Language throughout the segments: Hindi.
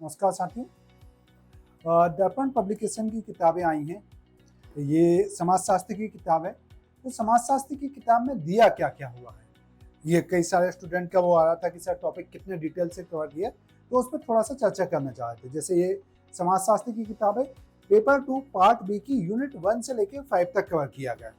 नमस्कार साथियों। दर्पण पब्लिकेशन की किताबें आई हैं। ये समाजशास्त्र की किताब है। तो समाजशास्त्र की किताब में दिया क्या क्या हुआ है, ये कई सारे स्टूडेंट का वो आ रहा था कि सर टॉपिक कितने डिटेल से कवर किया, तो उस पर थोड़ा सा चर्चा करना चाह रहे थे। जैसे ये समाजशास्त्र की किताब है, पेपर 2 पार्ट बी की यूनिट 1 से लेकर 5 तक कवर किया गया।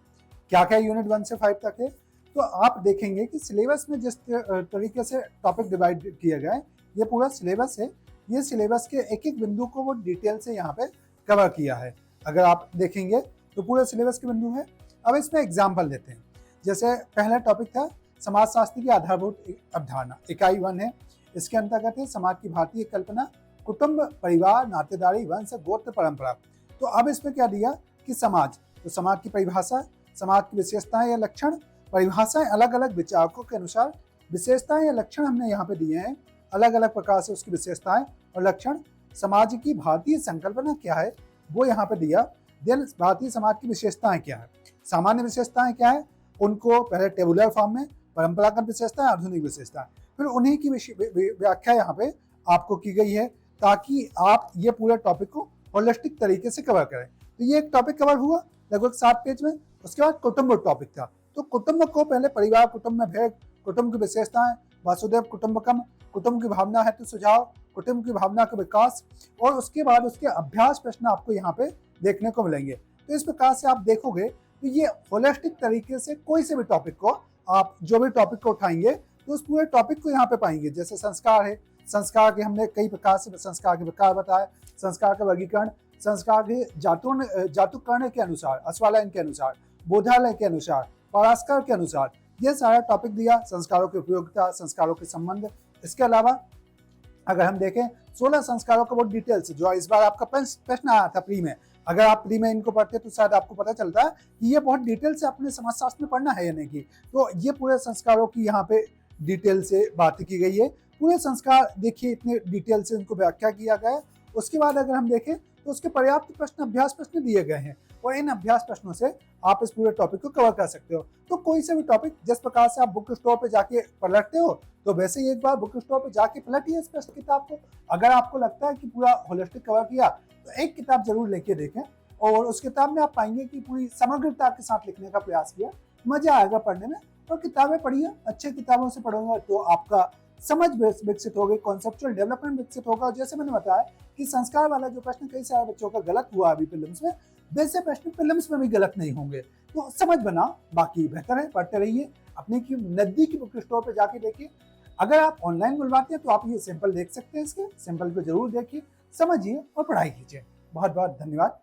क्या क्या यूनिट 1 से 5 तक है, तो आप देखेंगे कि सिलेबस में जिस तरीके से टॉपिक डिवाइड किया गया है, ये पूरा सिलेबस है। ये सिलेबस के एक एक बिंदु को वो डिटेल से यहाँ पे कवर किया है। अगर आप देखेंगे तो पूरे सिलेबस के बिंदु है। अब इसमें एग्जाम्पल लेते हैं। जैसे पहला टॉपिक था समाजशास्त्र की आधारभूत अवधारणा, इकाई 1 है। इसके अंतर्गत है समाज की भारतीय कल्पना, कुटुंब, परिवार, नातेदारी, वंश, गोत्र, परंपरा। तो अब इसमें क्या दिया कि समाज, तो समाज की परिभाषा, समाज की विशेषताएं या लक्षण, परिभाषाएं अलग अलग विचारकों के अनुसार, विशेषताएं या लक्षण हमने यहाँ पे दिए हैं अलग अलग प्रकार से, उसकी विशेषताएं और लक्षण। समाज की भारतीय संकल्पना क्या है वो यहाँ पे दिया। देन भारतीय समाज की विशेषताएं क्या है, सामान्य विशेषताएं क्या है, उनको पहले टेबुलर फॉर्म में, परंपरागत विशेषताएं, आधुनिक विशेषताएं, फिर उन्हीं की व्याख्या यहाँ पे आपको की गई है, ताकि आप ये पूरे टॉपिक को होलिस्टिक तरीके से कवर करें। तो ये एक टॉपिक कवर हुआ लगभग 7 पेज में। उसके बाद कुटुंब टॉपिक था। तो कुटुंब को पहले परिवार, कुटुंब में भेद, कुटुंब की विशेषताएं, वासुदेव कुटुंबकम, कुटुंब की भावना हेतु सुझाव, कुटुंब की भावना का विकास, और उसके बाद उसके अभ्यास प्रश्न आपको यहाँ पे देखने को मिलेंगे। तो इस प्रकार से आप देखोगे तो ये होलिस्टिक तरीके से कोई से भी टॉपिक को, आप जो भी टॉपिक को उठाएंगे तो उस पूरे टॉपिक को यहाँ पे पाएंगे। जैसे संस्कार है, संस्कार के हमने कई प्रकार से संस्कार के प्रकार बताए, संस्कार का वर्गीकरण, संस्कार के जातुकरण के अनुसार, अस्वालयन के अनुसार, बोधालय के अनुसार, परास्कार के अनुसार, ये सारा टॉपिक दिया। संस्कारों की उपयोगिता, संस्कारों के संबंध। इसके अलावा अगर हम देखें 16 संस्कारों का बहुत डिटेल से, जो इस बार आपका प्रश्न आया था प्री में, अगर आप प्री में इनको पढ़ते तो शायद आपको पता चलता है कि ये बहुत डिटेल से अपने समाजशास्त्र में पढ़ना है या नहीं की। तो ये पूरे संस्कारों की यहाँ पे डिटेल से बात की गई है। पूरे संस्कार देखिए इतने डिटेल से उनको व्याख्या किया गया है। उसके बाद अगर हम देखें तो उसके पर्याप्त प्रश्न, अभ्यास प्रश्न दिए गए हैं, और इन अभ्यास प्रश्नों से आप इस पूरे टॉपिक को कवर कर सकते हो। तो कोई से भी टॉपिक जिस प्रकार से आप बुक स्टोर पे जाके पलटते हो, तो वैसे ही एक बार बुक स्टोर पे जाके पलटिए इस प्रश्न किताब को। अगर आपको लगता है कि पूरा होलिस्टिक कवर किया, तो एक किताब जरूर लेके देखें, और उस किताब में आप पाएंगे कि पूरी समग्रता के साथ लिखने का प्रयास किया। मजा आएगा पढ़ने में। और किताबें पढ़िए, अच्छे किताबों से पढ़ोगे तो आपका समझ विकसित होगी, कॉन्सेप्चुअल डेवलपमेंट विकसित होगा। जैसे मैंने बताया कि संस्कार वाला जो प्रश्न कई सारे बच्चों का गलत हुआ अभी प्रीलिम्स में, वैसे प्रश्न प्रीलिम्स में भी गलत नहीं होंगे। तो समझ बनाओ, बाकी बेहतर है पढ़ते रहिए। अपने की नजदीकी बुक स्टोर पे जाके देखिए। अगर आप ऑनलाइन बुलवाते हैं तो आप ये सैंपल देख सकते हैं, इसके सैंपल को जरूर देखिए, समझिए और पढ़ाई कीजिए। बहुत बहुत धन्यवाद।